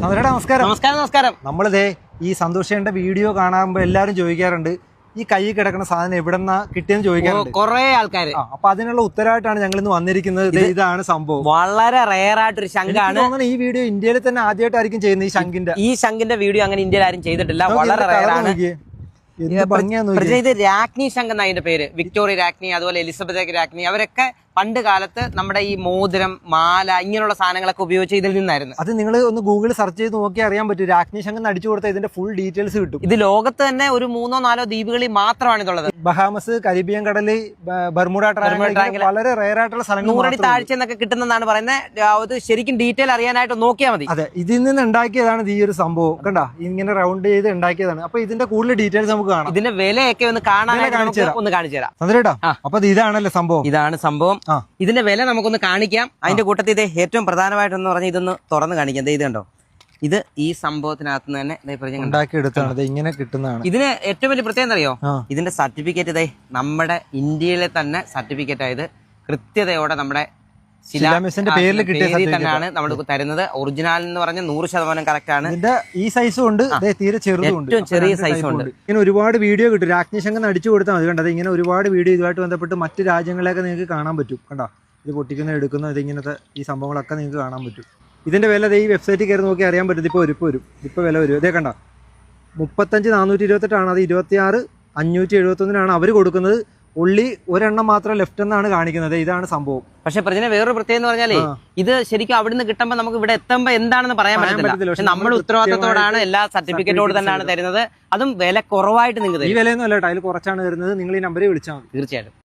നമസ്കാരം. നമസ്കാരം. നമ്മളിതേ ഈ സന്തോഷേന്റെ വീഡിയോ കാണുമ്പോൾ എല്ലാരും ചോദിക്കാറുണ്ട്, ഈ കൈ കിടക്കുന്ന സാധനം എവിടെന്നാ കിട്ടിയെന്ന് ചോദിക്കാറുണ്ട് കുറെ ആൾക്കാർ. അപ്പൊ അതിനുള്ള ഉത്തരവായിട്ടാണ് ഞങ്ങൾ ഇന്ന് വന്നിരിക്കുന്നത്. ഇതാണ് സംഭവം. വളരെ റെയർ ആയിട്ടൊരു ശംഖാണ്. ഈ വീഡിയോ ഇന്ത്യയിൽ തന്നെ ആദ്യമായിട്ടായിരിക്കും ചെയ്യുന്നത്. ഈ ശംഖിന്റെ വീഡിയോ അങ്ങനെ ഇന്ത്യയിൽ ആരും ചെയ്തിട്ടില്ല. വളരെ റെയർ ആണ്. ഇത് രാജ്ഞി ശംഖ് എന്ന അതിന്റെ പേര്. വിക്ടോറിയ രാജ്ഞി, അതുപോലെ എലിസബത്ത് രാജ്ഞി, അവരൊക്കെ പണ്ട് കാലത്ത് നമ്മുടെ ഈ മോതിരം, മാല, ഇങ്ങനെയുള്ള സാധനങ്ങളൊക്കെ ഉപയോഗിച്ച് ഇതിൽ നിന്നായിരുന്നു. അത് നിങ്ങൾ ഒന്ന് ഗൂഗിൾ സെർച്ച് ചെയ്ത് നോക്കിയാൽ അറിയാൻ പറ്റും. രാജ്ഞി ശംഖ് അടിച്ചു കൊടുത്താൽ ഇതിന്റെ ഫുൾ ഡീറ്റെയിൽസ് കിട്ടും. ഇത് ലോകത്ത് തന്നെ ഒരു 3-4 ദ്വീപുകളിൽ മാത്രമാണ് ഇതുള്ളത്. ബഹാമസ്, കരീബിയൻ കടല്, ബർമുഡ ട്രയാങ്കിൾ, വളരെ റെയർ ആയിട്ടുള്ള സ്ഥലങ്ങൾ 100 അടി താഴ്ച എന്നൊക്കെ കിട്ടുന്നതാണ് പറയുന്നത്. അത് ശരിക്കും ഡീറ്റെയിൽ അറിയാനായിട്ട് നോക്കിയാൽ മതി. അതെ, ഇതിൽ നിന്ന് ഉണ്ടാക്കിയതാണ് ഈ ഒരു സംഭവം. കണ്ട, ഇങ്ങനെ റൗണ്ട് ചെയ്ത് ഉണ്ടാക്കിയതാണ്. അപ്പൊ ഇതിന്റെ കൂടുതൽ ഡീറ്റെയിൽസ് നമുക്ക് കാണാം. ഇതിന്റെ വിലയൊക്കെ ഒന്ന് കാണാനായിട്ട് ഒന്ന് കാണിച്ചു തരാം. ചന്ദ്രേട്ടാ, അപ്പൊ ഇതാണല്ലേ സംഭവം. ഇതാണ് സംഭവം. ഇതിന്റെ വില നമുക്കൊന്ന് കാണിക്കാം. അതിന്റെ കൂട്ടത്തിൽ ഇത് ഏറ്റവും പ്രധാനമായിട്ടെന്ന് പറഞ്ഞാൽ ഇതൊന്ന് തുറന്ന് കാണിക്കാം. ഇത് കണ്ടോ, ഇത് ഈ സംഭവത്തിനകത്ത് തന്നെ ഉണ്ടാക്കിയെടുത്താണ്. ഇങ്ങനെ കിട്ടുന്നതാണ്. ഇതിന് ഏറ്റവും വലിയ പ്രത്യേകത അറിയോ? ഇതിന്റെ സർട്ടിഫിക്കറ്റ് ഇതേ നമ്മുടെ ഇന്ത്യയിലെ തന്നെ സർട്ടിഫിക്കറ്റ് ആയത് കൃത്യതയോടെ നമ്മുടെ ശിലാമിസിന്റെ പേരിൽ കിട്ടിയ തന്നെയാണ് നമ്മൾ തരുന്നത്. ഒറിജിനൽ എന്ന് പറഞ്ഞാൽ 100% കറക്റ്റ് ആണ്. ഇതിന്റെ ഈ സൈസും ഉണ്ട്, തീരെ ചെറുതുണ്ട്, ഏറ്റവും ചെറിയ സൈസും ഉണ്ട്. ഇങ്ങനെ ഒരുപാട് വീഡിയോ കിട്ടും. രാജ്ഞി ശംഖ് അടിച്ചു കൊടുത്താൽ മതി. കണ്ടത് ഇങ്ങനെ ഒരുപാട് വീഡിയോ ഇതുമായിട്ട് ബന്ധപ്പെട്ട് മറ്റു രാജ്യങ്ങളിലൊക്കെ നിങ്ങൾക്ക് കാണാൻ പറ്റും. കണ്ടോ, ഇത് പൊട്ടിക്കുന്ന, എടുക്കുന്ന, ഇതിങ്ങനത്തെ ഈ സംഭവങ്ങളൊക്കെ നിങ്ങൾക്ക് കാണാൻ പറ്റും. ഇതിന്റെ വില ഈ വെബ്സൈറ്റിൽ കയറി നോക്കി അറിയാൻ പറ്റും. ഇപ്പൊ വില വരും. ഇതേ കണ്ട, 35,428 ആണ്. അത് 26,571 അവർ കൊടുക്കുന്നത്. ഉള്ളി ഒരെണ്ണം മാത്രം ലെഫ്റ്റ് എന്നാണ് കാണിക്കുന്നത്. ഇതാണ് സംഭവം. പക്ഷെ പ്രജന വേറൊരു പ്രത്യേകത എന്ന് പറഞ്ഞാലേ, ഇത് ശരിക്കും അവിടുന്ന് കിട്ടുമ്പോൾ നമുക്ക് ഇവിടെ എത്തുമ്പോ എന്താണെന്ന് പറയാൻ പറ്റത്തില്ല. പക്ഷെ നമ്മൾ ഉത്തരവാദിത്തത്തോടാണ് എല്ലാ സർട്ടിഫിക്കറ്റോട് തന്നെയാണ് തരുന്നത്. അതും വില കുറവായിട്ട് നിങ്ങൾക്ക്. ഈ വിലയൊന്നും അല്ല, അതിൽ കുറച്ചാണ് തരുന്നത്. നിങ്ങൾ ഈ നമ്പറിൽ വിളിച്ചാൽ മതി. തീർച്ചയായിട്ടും.